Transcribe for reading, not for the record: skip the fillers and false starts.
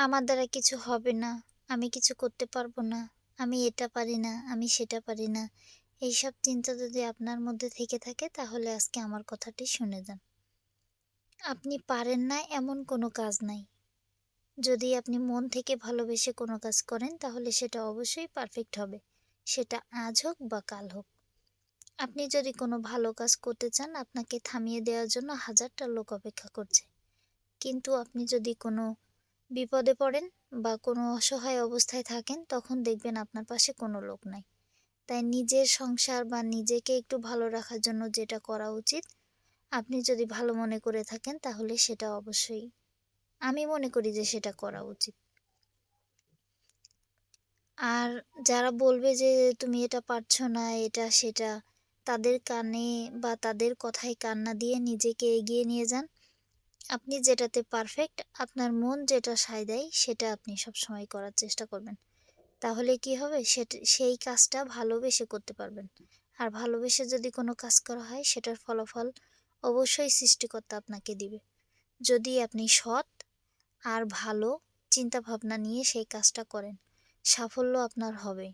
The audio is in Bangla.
আমার দ্বারা কিছু হবে না, আমি কিছু করতে পারবো না, আমি এটা পারি না, আমি সেটা পারি না। এইসব চিন্তা যদি আপনার মধ্যে থেকে থাকে তাহলে আজকে আমার কথাটি শুনে যান। আপনি পারেন না এমন কোনো কাজ নাই। যদি আপনি মন থেকে ভালোবেসে কোনো কাজ করেন তাহলে সেটা অবশ্যই পারফেক্ট হবে। সেটা আজ হোক বা কাল হোক। আপনি যদি কোনো ভালো কাজ করতে চান আপনাকে থামিয়ে দেওয়ার জন্য হাজারটা লোক অপেক্ষা করছে। কিন্তু আপনি যদি কোনো বিপদে পড়েন বা কোনো অসহায় অবস্থায় থাকেন তখন দেখবেন আপনার পাশে কোনো লোক নাই। তাই নিজের সংসার বা নিজেকে একটু ভালো রাখার জন্য যেটা করা উচিত, আপনি যদি ভালো মনে করে থাকেন তাহলে সেটা অবশ্যই আমি মনে করি যে সেটা করা উচিত। আর যারা বলবে যে তুমি এটা পারছো না, এটা সেটা, তাদের কানে বা তাদের কথায় কান না দিয়ে নিজেকে এগিয়ে নিয়ে যান। আপনি যেটাতে পারফেক্ট, আপনার মন যেটা সায় দেয় সেটা আপনি সবসময় করার চেষ্টা করবেন। তাহলে কি হবে? সেই কাজটা ভালোবেসে করতে পারবেন। আর ভালোবেসে যদি কোনো কাজ করা হয় সেটার ফলাফল অবশ্যই সৃষ্টিকর্তা আপনাকে দিবে। যদি আপনি সৎ আর ভালো চিন্তাভাবনা নিয়ে সেই কাজটা করেন, সাফল্য আপনার হবেই।